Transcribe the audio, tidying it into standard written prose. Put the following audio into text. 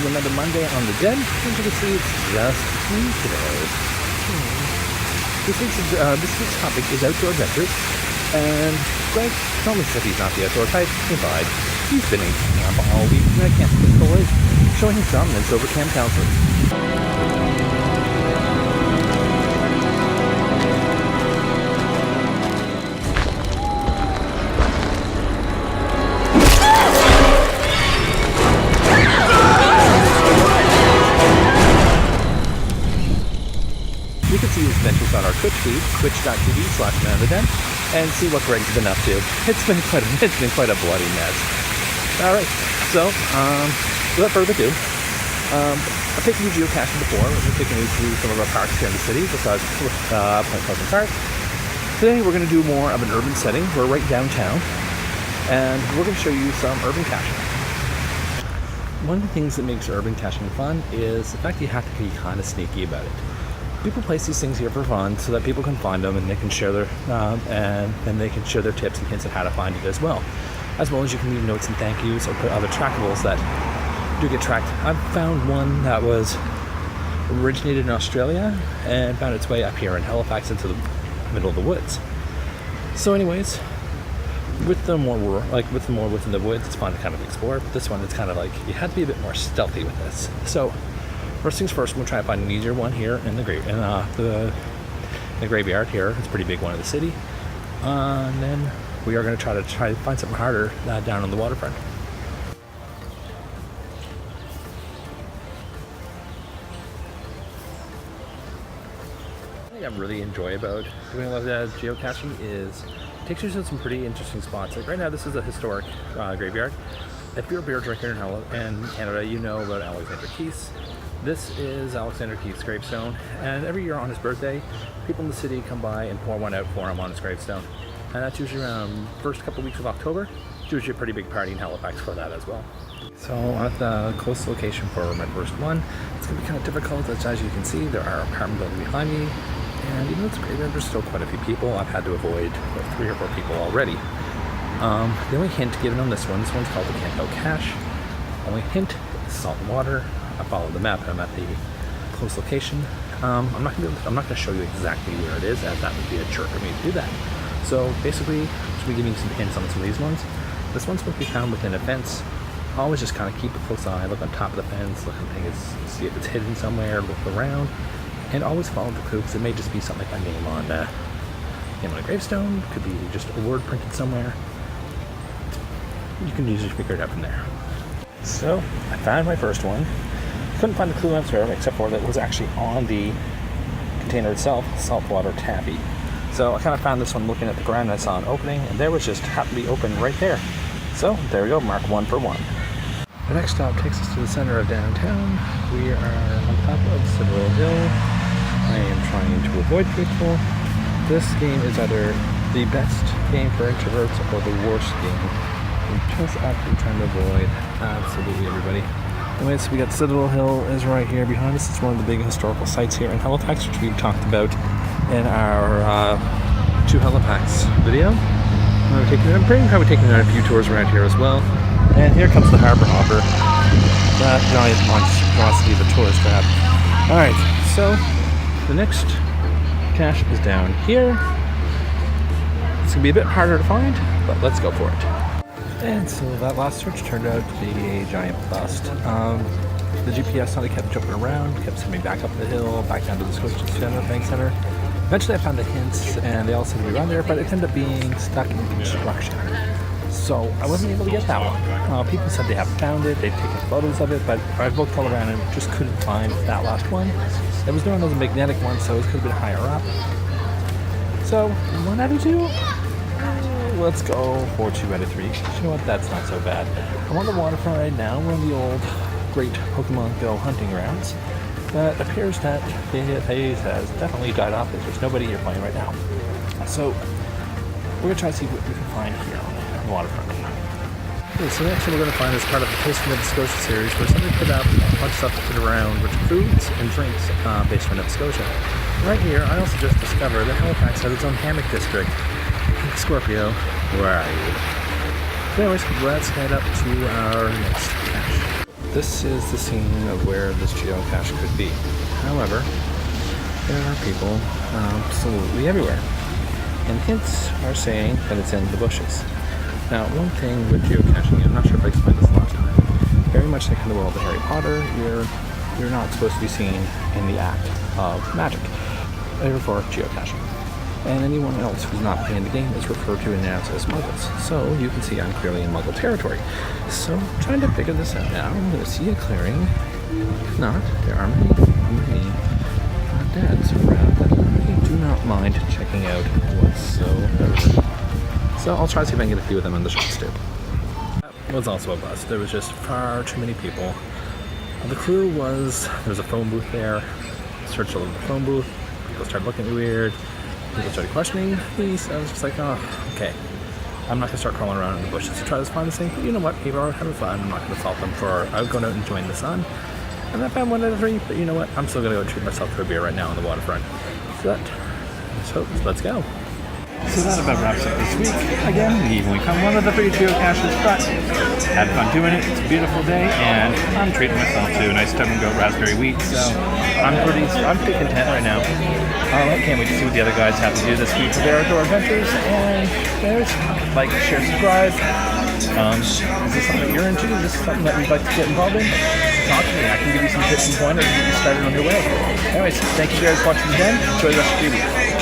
another Monday on the Den. As you can see, it's just me today. This week's topic is outdoor adventures, and Greg told me that he's not the outdoor type. He lied. He's been in camp all week, and I can't take the boys, showing his dominance over camp counselors. You can see his adventures on our Twitch feed, twitch.tv/manoftheden, and see what Greg's been up to. It's been quite a bloody mess. Alright, so, without further ado, I've taken you geocaching before. We're taking you through some of our parks here in the city, besides Point Pleasant Park. Today we're going to do more of an urban setting. We're right downtown, and we're going to show you some urban caching. One of the things that makes urban caching fun is the fact that you have to be kind of sneaky about it. People place these things here for fun so that people can find them and they can share their and they can share their tips and hints on how to find it as well as you can leave notes and thank yous or put other trackables that do get tracked. I've found one that was originated in Australia and found its way up here in Halifax into the middle of the woods. So anyways, with the more rural, with the more within the woods, it's fun to kind of explore. But this one, it's kind of like you have to be a bit more stealthy with this. So first things first, we'll try to find an easier one here in the graveyard here. It's a pretty big one in the city. And then we are going to try to find something harder down on the waterfront. What I really enjoy about doing a lot of geocaching is it takes you to some pretty interesting spots. Like right now, this is a historic graveyard. If you're a beer drinker in Canada, you know about Alexander Keith's. This is Alexander Keith's gravestone, and every year on his birthday, people in the city come by and pour one out for him on his gravestone. And that's usually around first couple weeks of October. It's usually a pretty big party in Halifax for that as well. So I'm at the close location for my first one. It's going to be kind of difficult, as you can see, there are apartment buildings behind me, and even though it's a graveyard, there's still quite a few people. I've had to avoid 3 or 4 people already. The only hint given on this one's called the GEOCACHE. Only hint is salt and water. I followed the map and I'm at the close location. I'm not going to show you exactly where it is, as that would be a jerk of me to do that. So basically, I'm just giving you some hints on some of these ones. This one's supposed to be found within a fence. Always just kind of keep a close eye, look on top of the fence, look at things, see if it's hidden somewhere, look around, and always follow the clue, because it may just be something like my name on a gravestone. It could be just a word printed somewhere. You can usually figure it out from there. So I found my first one. Couldn't find the clue answer except for that it was actually on the container itself, saltwater taffy. So I kind of found this one looking at the ground. I saw an opening, and there was just happened to be open right there. So there we go, mark 1 for 1. The next stop takes us to the center of downtown. We are on top of Citadel Hill. I am trying to avoid people. This game is either the best game for introverts or the worst game. I'm just absolutely trying to avoid absolutely everybody. Anyways, we got Citadel Hill is right here behind us. It's one of the big historical sites here in Halifax, which we've talked about in our To Halifax video. I'm probably taking a few tours around here as well. And here comes the Harbour Hopper. That giant monstrosity of a tourist trap. Alright, so the next cache is down here. It's going to be a bit harder to find, but let's go for it. And so that last search turned out to be a giant bust. The GPS on it kept jumping around, kept sending me back up the hill, back down to the Scotia Bank Center. Eventually I found the hints, and they all seemed to be around there, but it ended up being stuck in construction. So I wasn't able to get that one. People said they haven't found it, they've taken photos of it, but I looked all around and just couldn't find that last one. It was one of those magnetic ones, so it could have been higher up. So 1 out of 2? Let's go for 2 out of 3. You know what? That's not so bad. I'm on the waterfront right now. We're on the old great Pokemon Go hunting grounds. But it appears that the phase has definitely died off, as there's nobody here playing right now. So we're going to try to see what we can find here on the waterfront. Okay, so next one we're going to find is part of the History of Nova Scotia series, where somebody put up a bunch of stuff to put around with foods and drinks based on Nova Scotia. Right here, I also just discovered that Halifax has its own hammock district. Scorpio, where are you? So anyways, let's head up to our next cache. this is the scene of where this geocache could be. However, there are people absolutely everywhere. And hints are saying that it's in the bushes. Now, one thing with geocaching, I'm not sure if I explained this last time, very much like in the world of Harry Potter, you're not supposed to be seen in the act of magic, therefore geocaching. And anyone else who's not playing the game is referred to and announced as muggles. So you can see I'm clearly in muggle territory. So I'm trying to figure this out now. I'm going to see a clearing. If not, there are many dads around that I do not mind checking out whatsoever. So I'll try to see if I can get a few of them in the shots too. That was also a bust. There was just far too many people. The crew was, there was a phone booth there. Searched all over the phone booth. People started looking at me weird. People started questioning me. So I was just like, oh, okay. I'm not going to start crawling around in the bushes to try to find this thing. But you know what? People are having fun. I'm not going to fault them for going out and enjoying the sun. And I found one out of three. But you know what? I'm still going to go treat myself to a beer right now on the waterfront. So let's go. So that about wraps up this week. Again, we evenly come one of the 3 geocaches, but had fun doing it. It's a beautiful day, and I'm treating myself to a nice stubborn goat raspberry wheat. So I'm pretty content right now. I can't wait to see what the other guys have to do this week for their outdoor adventures. And there's like, share, subscribe. Is this something that you're into? Is this something that you'd like to get involved in? Talk to me. I can give you some tips and pointers to get you started on your way. Anyways, thank you guys for watching again. Enjoy the rest of your week.